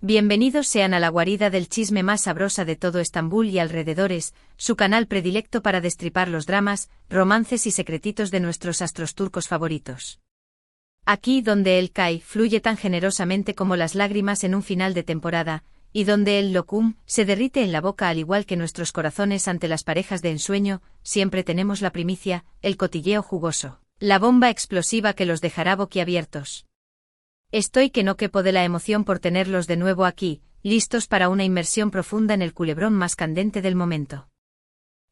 Bienvenidos sean a la guarida del chisme más sabrosa de todo Estambul y alrededores, su canal predilecto para destripar los dramas, romances y secretitos de nuestros astros turcos favoritos. Aquí donde el Kai fluye tan generosamente como las lágrimas en un final de temporada, y donde el lokum se derrite en la boca al igual que nuestros corazones ante las parejas de ensueño, siempre tenemos la primicia, el cotilleo jugoso, la bomba explosiva que los dejará boquiabiertos. Estoy que no quepo de la emoción por tenerlos de nuevo aquí, listos para una inmersión profunda en el culebrón más candente del momento.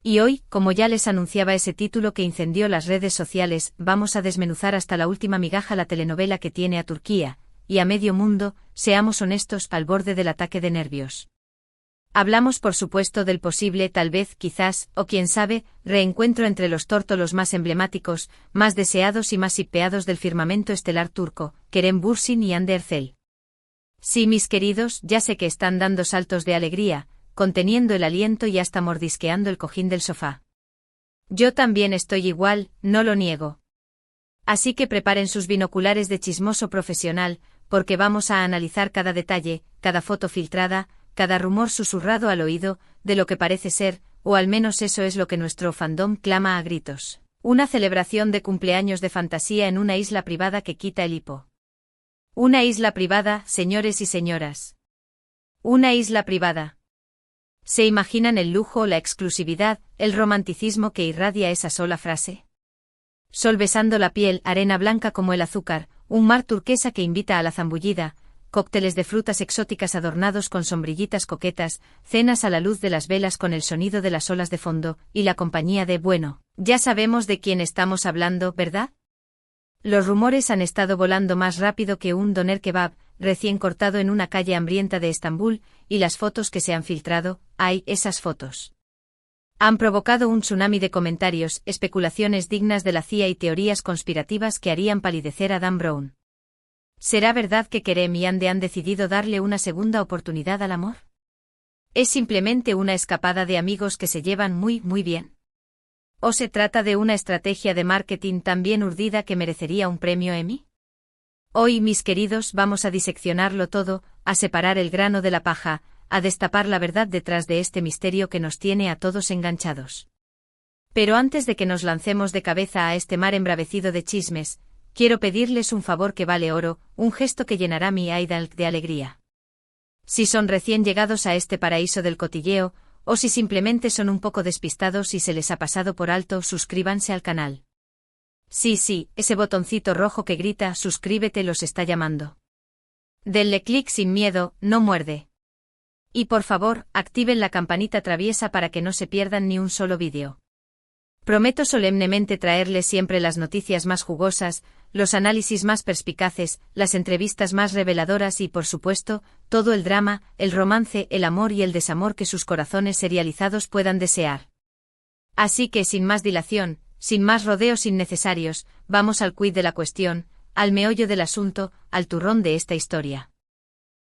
Y hoy, como ya les anunciaba ese título que incendió las redes sociales, vamos a desmenuzar hasta la última migaja la telenovela que tiene a Turquía, y a medio mundo, seamos honestos, al borde del ataque de nervios. Hablamos por supuesto del posible, tal vez, quizás, o quién sabe, reencuentro entre los tórtolos más emblemáticos, más deseados y más hipeados del firmamento estelar turco, Kerem Bürsin y Hande Erçel. Sí, mis queridos, ya sé que están dando saltos de alegría, conteniendo el aliento y hasta mordisqueando el cojín del sofá. Yo también estoy igual, no lo niego. Así que preparen sus binoculares de chismoso profesional, porque vamos a analizar cada detalle, cada foto filtrada, cada rumor susurrado al oído, de lo que parece ser, o al menos eso es lo que nuestro fandom clama a gritos. Una celebración de cumpleaños de fantasía en una isla privada que quita el hipo. Una isla privada, señores y señoras. Una isla privada. ¿Se imaginan el lujo, la exclusividad, el romanticismo que irradia esa sola frase? Sol besando la piel, arena blanca como el azúcar, un mar turquesa que invita a la zambullida, cócteles de frutas exóticas adornados con sombrillitas coquetas, cenas a la luz de las velas con el sonido de las olas de fondo, y la compañía de, bueno, ya sabemos de quién estamos hablando, ¿verdad? Los rumores han estado volando más rápido que un doner kebab, recién cortado en una calle hambrienta de Estambul, y las fotos que se han filtrado, ¡ay, esas fotos! Han provocado un tsunami de comentarios, especulaciones dignas de la CIA y teorías conspirativas que harían palidecer a Dan Brown. ¿Será verdad que Kerem y Hande han decidido darle una segunda oportunidad al amor? ¿Es simplemente una escapada de amigos que se llevan muy bien? ¿O se trata de una estrategia de marketing tan bien urdida que merecería un premio Emmy? Hoy, mis queridos, vamos a diseccionarlo todo, a separar el grano de la paja, a destapar la verdad detrás de este misterio que nos tiene a todos enganchados. Pero antes de que nos lancemos de cabeza a este mar embravecido de chismes, quiero pedirles un favor que vale oro, un gesto que llenará mi Aidalk de alegría. Si son recién llegados a este paraíso del cotilleo, o si simplemente son un poco despistados y se les ha pasado por alto, suscríbanse al canal. Sí, ese botoncito rojo que grita suscríbete los está llamando. Denle clic sin miedo, no muerde. Y por favor, activen la campanita traviesa para que no se pierdan ni un solo vídeo. Prometo solemnemente traerles siempre las noticias más jugosas, los análisis más perspicaces, las entrevistas más reveladoras y, por supuesto, todo el drama, el romance, el amor y el desamor que sus corazones serializados puedan desear. Así que sin más dilación, sin más rodeos innecesarios, vamos al quid de la cuestión, al meollo del asunto, al turrón de esta historia.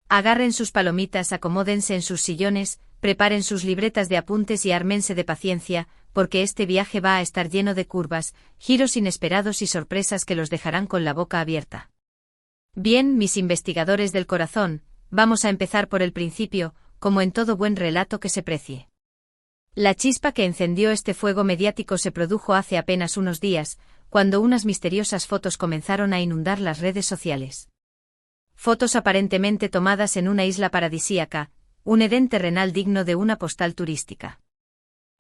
Agarren sus palomitas, acomódense en sus sillones, preparen sus libretas de apuntes y ármense de paciencia, porque este viaje va a estar lleno de curvas, giros inesperados y sorpresas que los dejarán con la boca abierta. Bien, mis investigadores del corazón, vamos a empezar por el principio, como en todo buen relato que se precie. La chispa que encendió este fuego mediático se produjo hace apenas unos días, cuando unas misteriosas fotos comenzaron a inundar las redes sociales. Fotos aparentemente tomadas en una isla paradisíaca, un Edén terrenal digno de una postal turística.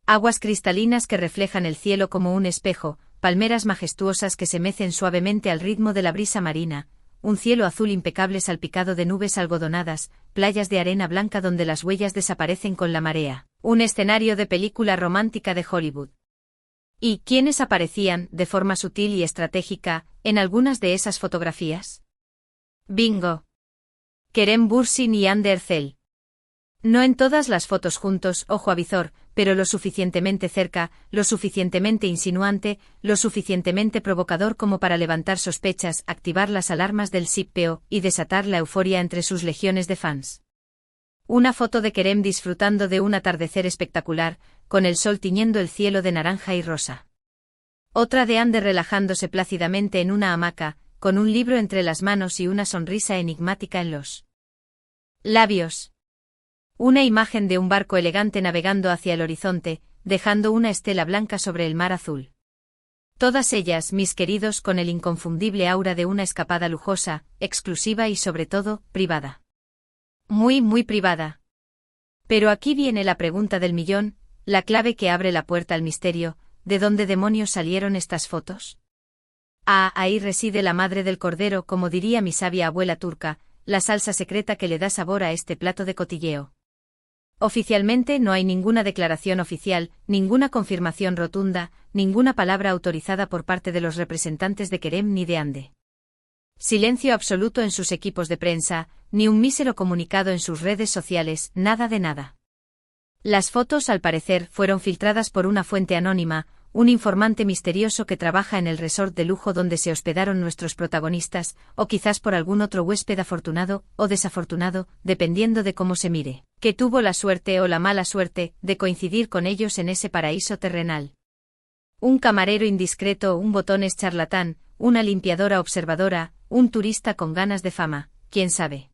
Aguas cristalinas que reflejan el cielo como un espejo, palmeras majestuosas que se mecen suavemente al ritmo de la brisa marina, un cielo azul impecable salpicado de nubes algodonadas, playas de arena blanca donde las huellas desaparecen con la marea, un escenario de película romántica de Hollywood. ¿Y quiénes aparecían, de forma sutil y estratégica, en algunas de esas fotografías? ¡Bingo! Kerem Bürsin y Hande Erçel. No en todas las fotos juntos, ojo avizor, pero lo suficientemente cerca, lo suficientemente insinuante, lo suficientemente provocador como para levantar sospechas, activar las alarmas del shippeo y desatar la euforia entre sus legiones de fans. Una foto de Kerem disfrutando de un atardecer espectacular, con el sol tiñendo el cielo de naranja y rosa. Otra de Hande relajándose plácidamente en una hamaca, con un libro entre las manos y una sonrisa enigmática en los Labios. Una imagen de un barco elegante navegando hacia el horizonte, dejando una estela blanca sobre el mar azul. Todas ellas, mis queridos, con el inconfundible aura de una escapada lujosa, exclusiva y sobre todo, privada. Muy, muy privada. Pero aquí viene la pregunta del millón, la clave que abre la puerta al misterio: ¿de dónde demonios salieron estas fotos? Ah, ahí reside la madre del cordero, como diría mi sabia abuela turca, la salsa secreta que le da sabor a este plato de cotilleo. Oficialmente no hay ninguna declaración oficial, ninguna confirmación rotunda, ninguna palabra autorizada por parte de los representantes de Kerem ni de Ande. Silencio absoluto en sus equipos de prensa, ni un mísero comunicado en sus redes sociales, nada de nada. Las fotos, al parecer, fueron filtradas por una fuente anónima, un informante misterioso que trabaja en el resort de lujo donde se hospedaron nuestros protagonistas, o quizás por algún otro huésped afortunado o desafortunado, dependiendo de cómo se mire, que tuvo la suerte o la mala suerte de coincidir con ellos en ese paraíso terrenal. Un camarero indiscreto, un botones charlatán, una limpiadora observadora, un turista con ganas de fama, quién sabe.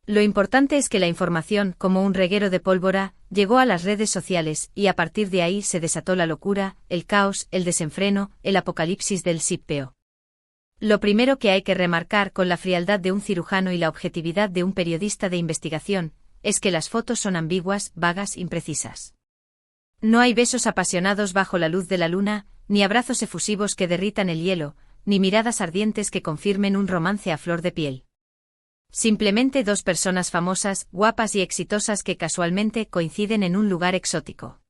Lo importante es que la información, como un reguero de pólvora, llegó a las redes sociales, y a partir de ahí se desató la locura, el caos, el desenfreno, el apocalipsis del SIPPEO. Lo primero que hay que remarcar, con la frialdad de un cirujano y la objetividad de un periodista de investigación, es que las fotos son ambiguas, vagas, imprecisas. No hay besos apasionados bajo la luz de la luna, ni abrazos efusivos que derritan el hielo, ni miradas ardientes que confirmen un romance a flor de piel. Simplemente dos personas famosas, guapas y exitosas que casualmente coinciden en un lugar exótico.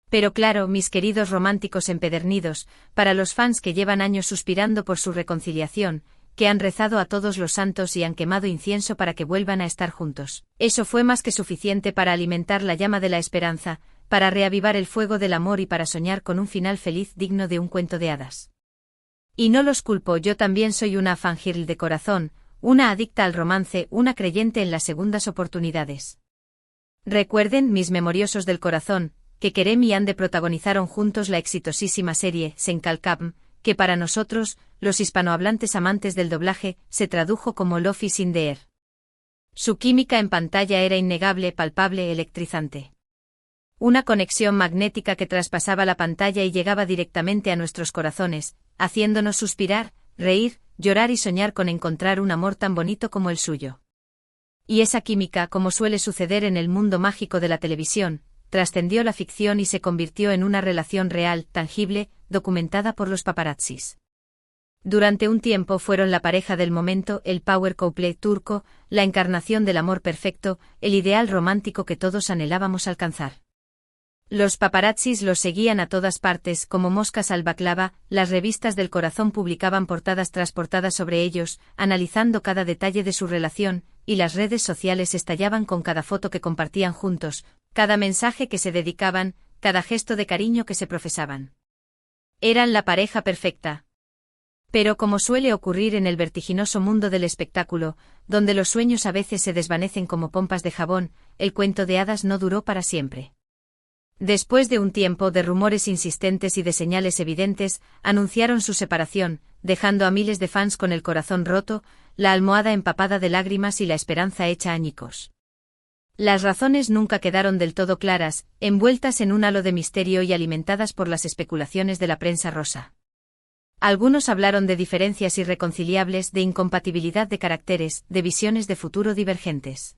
Pero claro, mis queridos románticos empedernidos, para los fans que llevan años suspirando por su reconciliación, que han rezado a todos los santos y han quemado incienso para que vuelvan a estar juntos, eso fue más que suficiente para alimentar la llama de la esperanza, para reavivar el fuego del amor y para soñar con un final feliz digno de un cuento de hadas. Y no los culpo, yo también soy una fangirl de corazón, una adicta al romance, una creyente en las segundas oportunidades. Recuerden, mis memoriosos del corazón, que Kerem y Ande protagonizaron juntos la exitosísima serie Senkalkam, que para nosotros, los hispanohablantes amantes del doblaje, se tradujo como Love is in the air. Su química en pantalla era innegable, palpable, electrizante. Una conexión magnética que traspasaba la pantalla y llegaba directamente a nuestros corazones, haciéndonos suspirar, reír, llorar y soñar con encontrar un amor tan bonito como el suyo. Y esa química, como suele suceder en el mundo mágico de la televisión, trascendió la ficción y se convirtió en una relación real, tangible, documentada por los paparazzis. Durante un tiempo fueron la pareja del momento, el power couple turco, la encarnación del amor perfecto, el ideal romántico que todos anhelábamos alcanzar. Los paparazzis los seguían a todas partes como moscas al baklava, las revistas del corazón publicaban portadas tras portadas sobre ellos, analizando cada detalle de su relación, y las redes sociales estallaban con cada foto que compartían juntos, cada mensaje que se dedicaban, cada gesto de cariño que se profesaban. Eran la pareja perfecta. Pero como suele ocurrir en el vertiginoso mundo del espectáculo, donde los sueños a veces se desvanecen como pompas de jabón, el cuento de hadas no duró para siempre. Después de un tiempo de rumores insistentes y de señales evidentes, anunciaron su separación, dejando a miles de fans con el corazón roto, la almohada empapada de lágrimas y la esperanza hecha añicos. Las razones nunca quedaron del todo claras, envueltas en un halo de misterio y alimentadas por las especulaciones de la prensa rosa. Algunos hablaron de diferencias irreconciliables, de incompatibilidad de caracteres, de visiones de futuro divergentes.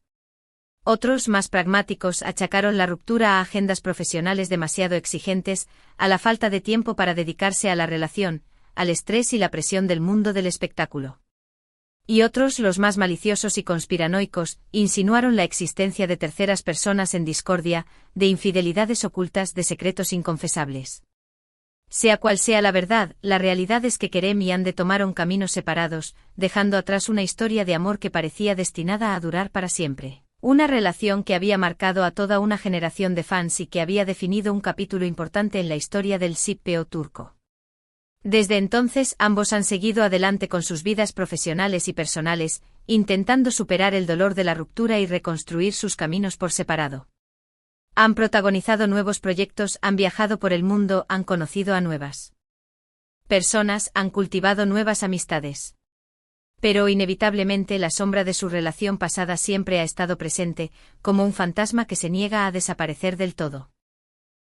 Otros, más pragmáticos, achacaron la ruptura a agendas profesionales demasiado exigentes, a la falta de tiempo para dedicarse a la relación, al estrés y la presión del mundo del espectáculo. Y otros, los más maliciosos y conspiranoicos, insinuaron la existencia de terceras personas en discordia, de infidelidades ocultas, de secretos inconfesables. Sea cual sea la verdad, la realidad es que Kerem y Ande tomaron caminos separados, dejando atrás una historia de amor que parecía destinada a durar para siempre. Una relación que había marcado a toda una generación de fans y que había definido un capítulo importante en la historia del SIPPEO turco. Desde entonces ambos han seguido adelante con sus vidas profesionales y personales, intentando superar el dolor de la ruptura y reconstruir sus caminos por separado. Han protagonizado nuevos proyectos, han viajado por el mundo, han conocido a nuevas personas, han cultivado nuevas amistades. Pero inevitablemente la sombra de su relación pasada siempre ha estado presente, como un fantasma que se niega a desaparecer del todo.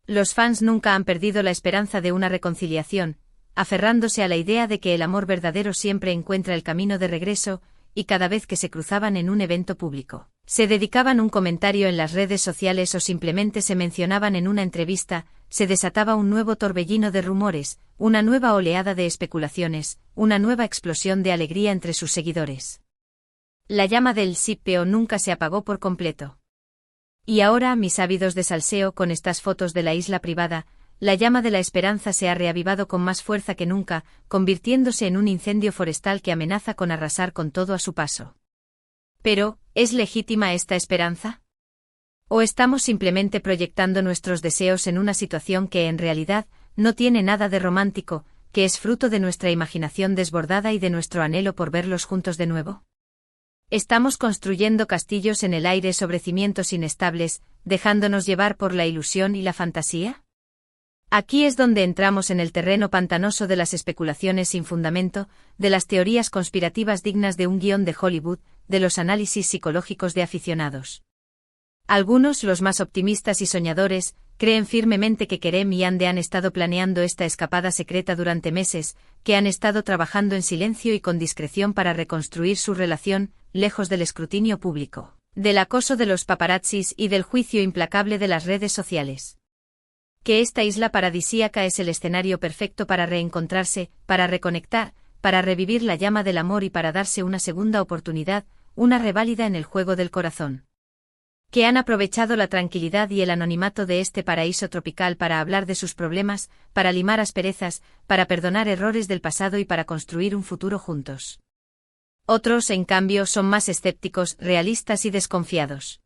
Los fans nunca han perdido la esperanza de una reconciliación, aferrándose a la idea de que el amor verdadero siempre encuentra el camino de regreso, y cada vez que se cruzaban en un evento público, se dedicaban un comentario en las redes sociales o simplemente se mencionaban en una entrevista, se desataba un nuevo torbellino de rumores, una nueva oleada de especulaciones, una nueva explosión de alegría entre sus seguidores. La llama del shippeo nunca se apagó por completo. Y ahora, mis ávidos de salseo con estas fotos de la isla privada, la llama de la esperanza se ha reavivado con más fuerza que nunca, convirtiéndose en un incendio forestal que amenaza con arrasar con todo a su paso. Pero, ¿es legítima esta esperanza? ¿O estamos simplemente proyectando nuestros deseos en una situación que en realidad no tiene nada de romántico, que es fruto de nuestra imaginación desbordada y de nuestro anhelo por verlos juntos de nuevo? ¿Estamos construyendo castillos en el aire sobre cimientos inestables, dejándonos llevar por la ilusión y la fantasía? Aquí es donde entramos en el terreno pantanoso de las especulaciones sin fundamento, de las teorías conspirativas dignas de un guión de Hollywood, de los análisis psicológicos de aficionados. Algunos, los más optimistas y soñadores, creen firmemente que Kerem y Hande han estado planeando esta escapada secreta durante meses, que han estado trabajando en silencio y con discreción para reconstruir su relación, lejos del escrutinio público, del acoso de los paparazzis y del juicio implacable de las redes sociales. Que esta isla paradisíaca es el escenario perfecto para reencontrarse, para reconectar, para revivir la llama del amor y para darse una segunda oportunidad, una reválida en el juego del corazón. Que han aprovechado la tranquilidad y el anonimato de este paraíso tropical para hablar de sus problemas, para limar asperezas, para perdonar errores del pasado y para construir un futuro juntos. Otros, en cambio, son más escépticos, realistas y desconfiados.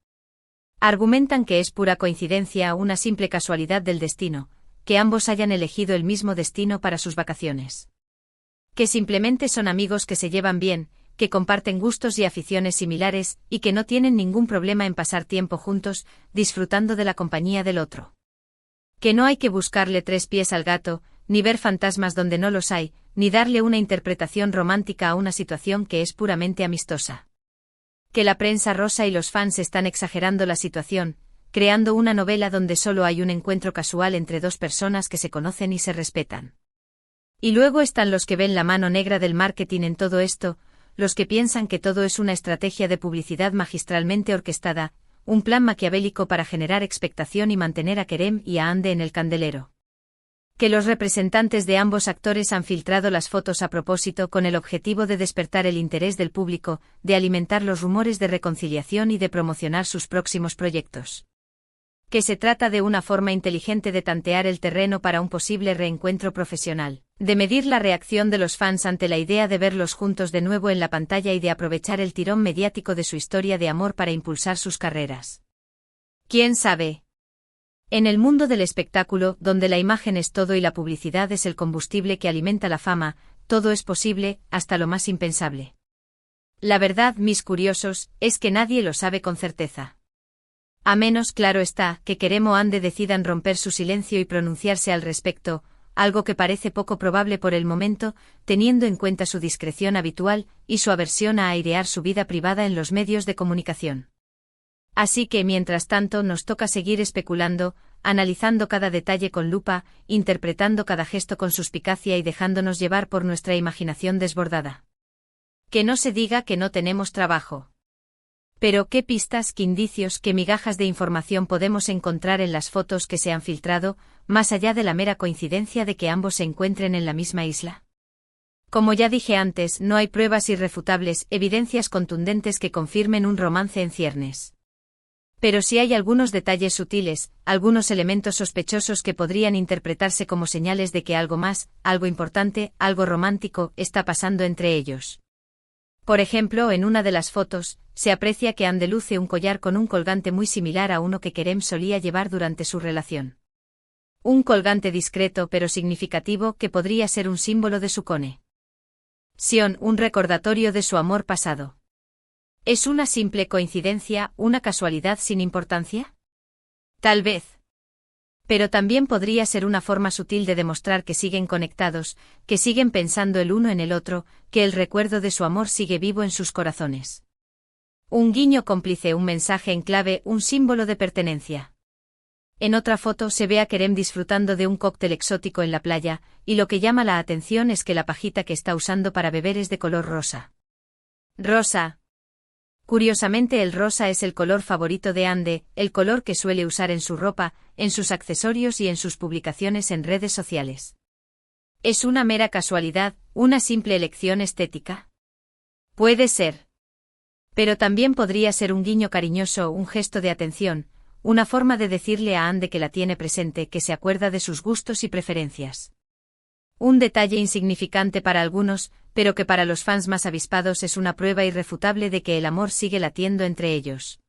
Argumentan que es pura coincidencia, una simple casualidad del destino, que ambos hayan elegido el mismo destino para sus vacaciones. Que simplemente son amigos que se llevan bien, que comparten gustos y aficiones similares, y que no tienen ningún problema en pasar tiempo juntos, disfrutando de la compañía del otro. Que no hay que buscarle tres pies al gato, ni ver fantasmas donde no los hay, ni darle una interpretación romántica a una situación que es puramente amistosa. Que la prensa rosa y los fans están exagerando la situación, creando una novela donde solo hay un encuentro casual entre dos personas que se conocen y se respetan. Y luego están los que ven la mano negra del marketing en todo esto, los que piensan que todo es una estrategia de publicidad magistralmente orquestada, un plan maquiavélico para generar expectación y mantener a Kerem y a Hande en el candelero. Que los representantes de ambos actores han filtrado las fotos a propósito con el objetivo de despertar el interés del público, de alimentar los rumores de reconciliación y de promocionar sus próximos proyectos. Que se trata de una forma inteligente de tantear el terreno para un posible reencuentro profesional, de medir la reacción de los fans ante la idea de verlos juntos de nuevo en la pantalla y de aprovechar el tirón mediático de su historia de amor para impulsar sus carreras. ¿Quién sabe? En el mundo del espectáculo, donde la imagen es todo y la publicidad es el combustible que alimenta la fama, todo es posible, hasta lo más impensable. La verdad, mis curiosos, es que nadie lo sabe con certeza. A menos, claro está, que Kerem o Hande decidan romper su silencio y pronunciarse al respecto, algo que parece poco probable por el momento, teniendo en cuenta su discreción habitual y su aversión a airear su vida privada en los medios de comunicación. Así que, mientras tanto, nos toca seguir especulando, analizando cada detalle con lupa, interpretando cada gesto con suspicacia y dejándonos llevar por nuestra imaginación desbordada. Que no se diga que no tenemos trabajo. Pero qué pistas, qué indicios, qué migajas de información podemos encontrar en las fotos que se han filtrado, más allá de la mera coincidencia de que ambos se encuentren en la misma isla. Como ya dije antes, no hay pruebas irrefutables, evidencias contundentes que confirmen un romance en ciernes. Pero sí hay algunos detalles sutiles, algunos elementos sospechosos que podrían interpretarse como señales de que algo más, algo importante, algo romántico, está pasando entre ellos. Por ejemplo, en una de las fotos, se aprecia que Hande luce un collar con un colgante muy similar a uno que Kerem solía llevar durante su relación. Un colgante discreto pero significativo que podría ser un símbolo de su conexión, un recordatorio de su amor pasado. ¿Es una simple coincidencia, una casualidad sin importancia? Tal vez. Pero también podría ser una forma sutil de demostrar que siguen conectados, que siguen pensando el uno en el otro, que el recuerdo de su amor sigue vivo en sus corazones. Un guiño cómplice, un mensaje en clave, un símbolo de pertenencia. En otra foto se ve a Kerem disfrutando de un cóctel exótico en la playa, y lo que llama la atención es que la pajita que está usando para beber es de color rosa. Rosa. Curiosamente el rosa es el color favorito de Ande, el color que suele usar en su ropa, en sus accesorios y en sus publicaciones en redes sociales. ¿Es una mera casualidad, una simple elección estética? Puede ser. Pero también podría ser un guiño cariñoso, un gesto de atención, una forma de decirle a Ande que la tiene presente, que se acuerda de sus gustos y preferencias. Un detalle insignificante para algunos, pero que para los fans más avispados es una prueba irrefutable de que el amor sigue latiendo entre ellos.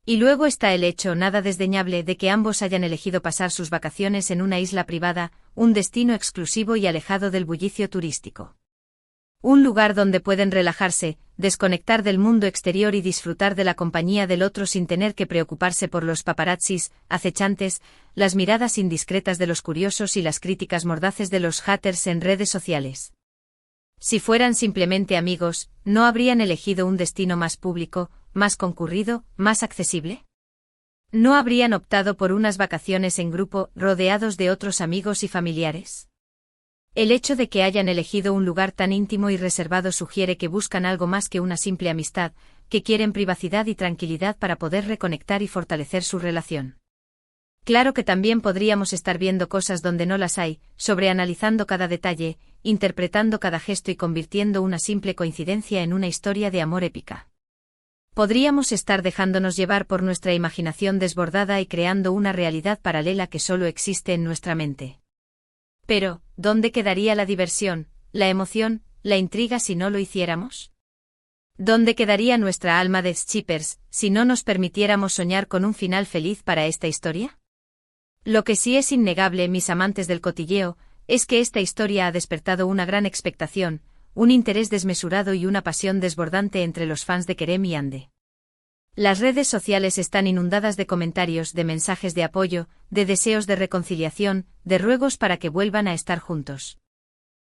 Y luego está el hecho nada desdeñable de que ambos hayan elegido pasar sus vacaciones en una isla privada, un destino exclusivo y alejado del bullicio turístico. Un lugar donde pueden relajarse, desconectar del mundo exterior y disfrutar de la compañía del otro sin tener que preocuparse por los paparazzis, acechantes, las miradas indiscretas de los curiosos y las críticas mordaces de los haters en redes sociales. Si fueran simplemente amigos, ¿no habrían elegido un destino más público, más concurrido, más accesible? ¿No habrían optado por unas vacaciones en grupo, rodeados de otros amigos y familiares? El hecho de que hayan elegido un lugar tan íntimo y reservado sugiere que buscan algo más que una simple amistad, que quieren privacidad y tranquilidad para poder reconectar y fortalecer su relación. Claro que también podríamos estar viendo cosas donde no las hay, sobreanalizando cada detalle, interpretando cada gesto y convirtiendo una simple coincidencia en una historia de amor épica. Podríamos estar dejándonos llevar por nuestra imaginación desbordada y creando una realidad paralela que solo existe en nuestra mente. Pero, ¿dónde quedaría la diversión, la emoción, la intriga si no lo hiciéramos? ¿Dónde quedaría nuestra alma de skippers si no nos permitiéramos soñar con un final feliz para esta historia? Lo que sí es innegable, mis amantes del cotilleo, es que esta historia ha despertado una gran expectación, un interés desmesurado y una pasión desbordante entre los fans de Kerem y Ande. Las redes sociales están inundadas de comentarios, de mensajes de apoyo, de deseos de reconciliación, de ruegos para que vuelvan a estar juntos.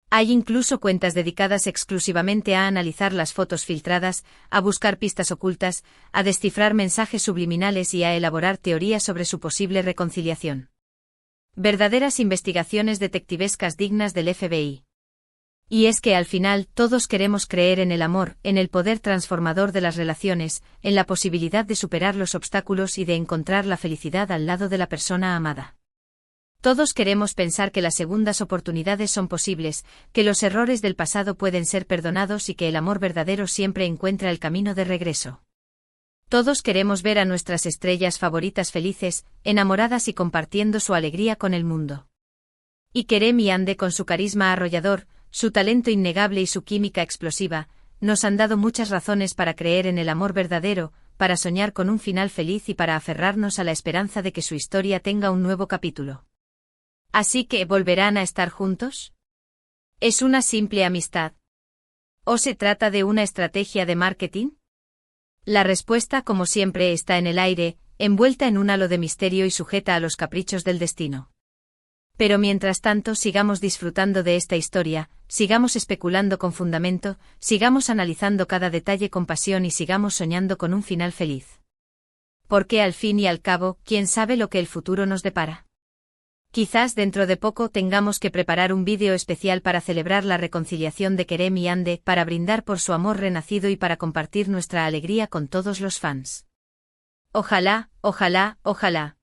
Hay incluso cuentas dedicadas exclusivamente a analizar las fotos filtradas, a buscar pistas ocultas, a descifrar mensajes subliminales y a elaborar teorías sobre su posible reconciliación. Verdaderas investigaciones detectivescas dignas del FBI. Y es que al final todos queremos creer en el amor, en el poder transformador de las relaciones, en la posibilidad de superar los obstáculos y de encontrar la felicidad al lado de la persona amada. Todos queremos pensar que las segundas oportunidades son posibles, que los errores del pasado pueden ser perdonados y que el amor verdadero siempre encuentra el camino de regreso. Todos queremos ver a nuestras estrellas favoritas felices, enamoradas y compartiendo su alegría con el mundo. Y Kerem y Ande, con su carisma arrollador, su talento innegable y su química explosiva, nos han dado muchas razones para creer en el amor verdadero, para soñar con un final feliz y para aferrarnos a la esperanza de que su historia tenga un nuevo capítulo. ¿Así que volverán a estar juntos? ¿Es una simple amistad? ¿O se trata de una estrategia de marketing? La respuesta, como siempre, está en el aire, envuelta en un halo de misterio y sujeta a los caprichos del destino. Pero mientras tanto sigamos disfrutando de esta historia, sigamos especulando con fundamento, sigamos analizando cada detalle con pasión y sigamos soñando con un final feliz. Porque al fin y al cabo, ¿quién sabe lo que el futuro nos depara? Quizás dentro de poco tengamos que preparar un vídeo especial para celebrar la reconciliación de Kerem y Ande, para brindar por su amor renacido y para compartir nuestra alegría con todos los fans. Ojalá, ojalá, ojalá.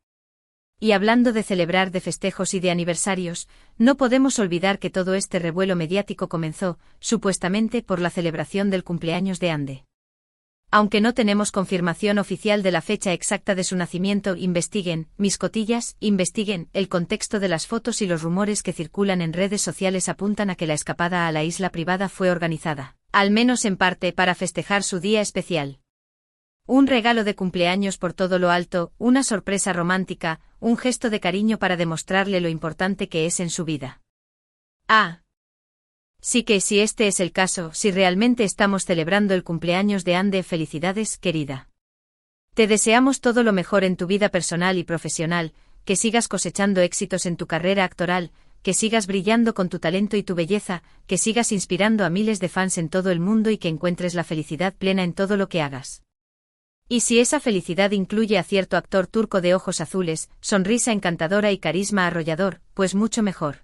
Y hablando de celebrar, de festejos y de aniversarios, no podemos olvidar que todo este revuelo mediático comenzó, supuestamente, por la celebración del cumpleaños de Ande. Aunque no tenemos confirmación oficial de la fecha exacta de su nacimiento, investiguen, mis cotillas, investiguen. El contexto de las fotos y los rumores que circulan en redes sociales apuntan a que la escapada a la isla privada fue organizada, al menos en parte, para festejar su día especial. Un regalo de cumpleaños por todo lo alto, una sorpresa romántica, un gesto de cariño para demostrarle lo importante que es en su vida. Sí que si este es el caso, si realmente estamos celebrando el cumpleaños de Ande, felicidades, querida. Te deseamos todo lo mejor en tu vida personal y profesional, que sigas cosechando éxitos en tu carrera actoral, que sigas brillando con tu talento y tu belleza, que sigas inspirando a miles de fans en todo el mundo y que encuentres la felicidad plena en todo lo que hagas. Y si esa felicidad incluye a cierto actor turco de ojos azules, sonrisa encantadora y carisma arrollador, pues mucho mejor.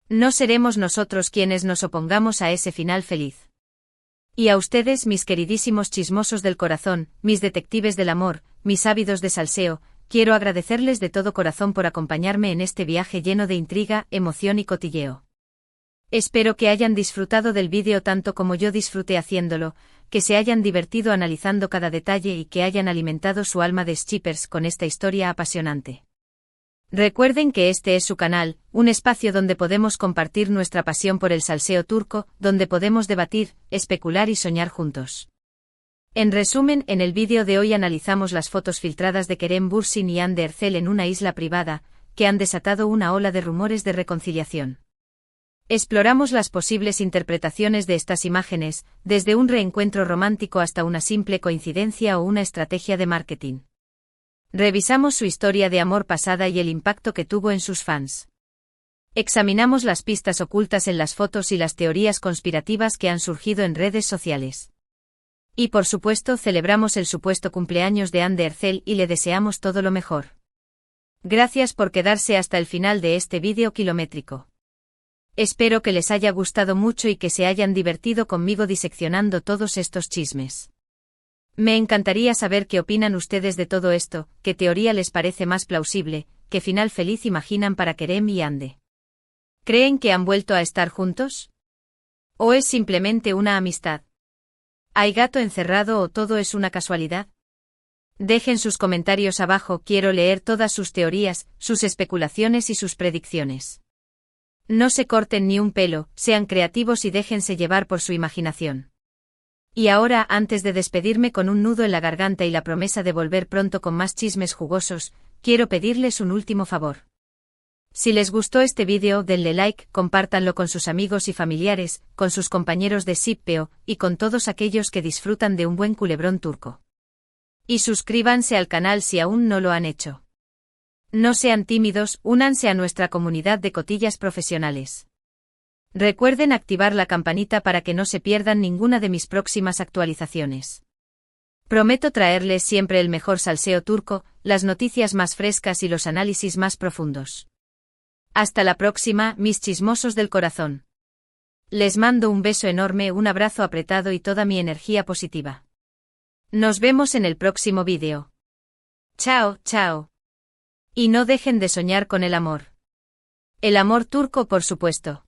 No seremos nosotros quienes nos opongamos a ese final feliz. Y a ustedes, mis queridísimos chismosos del corazón, mis detectives del amor, mis ávidos de salseo, quiero agradecerles de todo corazón por acompañarme en este viaje lleno de intriga, emoción y cotilleo. Espero que hayan disfrutado del vídeo tanto como yo disfruté haciéndolo, que se hayan divertido analizando cada detalle y que hayan alimentado su alma de skippers con esta historia apasionante. Recuerden que este es su canal, un espacio donde podemos compartir nuestra pasión por el salseo turco, donde podemos debatir, especular y soñar juntos. En resumen, en el vídeo de hoy analizamos las fotos filtradas de Kerem Bürsin y Hande Erçel en una isla privada, que han desatado una ola de rumores de reconciliación. Exploramos las posibles interpretaciones de estas imágenes, desde un reencuentro romántico hasta una simple coincidencia o una estrategia de marketing. Revisamos su historia de amor pasada y el impacto que tuvo en sus fans. Examinamos las pistas ocultas en las fotos y las teorías conspirativas que han surgido en redes sociales. Y por supuesto celebramos el supuesto cumpleaños de Hande Erçel y le deseamos todo lo mejor. Gracias por quedarse hasta el final de este vídeo kilométrico. Espero que les haya gustado mucho y que se hayan divertido conmigo diseccionando todos estos chismes. Me encantaría saber qué opinan ustedes de todo esto, qué teoría les parece más plausible, qué final feliz imaginan para Kerem y Hande. ¿Creen que han vuelto a estar juntos? ¿O es simplemente una amistad? ¿Hay gato encerrado o todo es una casualidad? Dejen sus comentarios abajo, quiero leer todas sus teorías, sus especulaciones y sus predicciones. No se corten ni un pelo, sean creativos y déjense llevar por su imaginación. Y ahora, antes de despedirme con un nudo en la garganta y la promesa de volver pronto con más chismes jugosos, quiero pedirles un último favor. Si les gustó este vídeo, denle like, compártanlo con sus amigos y familiares, con sus compañeros de Shippeo, y con todos aquellos que disfrutan de un buen culebrón turco. Y suscríbanse al canal si aún no lo han hecho. No sean tímidos, únanse a nuestra comunidad de cotillas profesionales. Recuerden activar la campanita para que no se pierdan ninguna de mis próximas actualizaciones. Prometo traerles siempre el mejor salseo turco, las noticias más frescas y los análisis más profundos. Hasta la próxima, mis chismosos del corazón. Les mando un beso enorme, un abrazo apretado y toda mi energía positiva. Nos vemos en el próximo vídeo. Chao, chao. Y no dejen de soñar con el amor. El amor turco, por supuesto.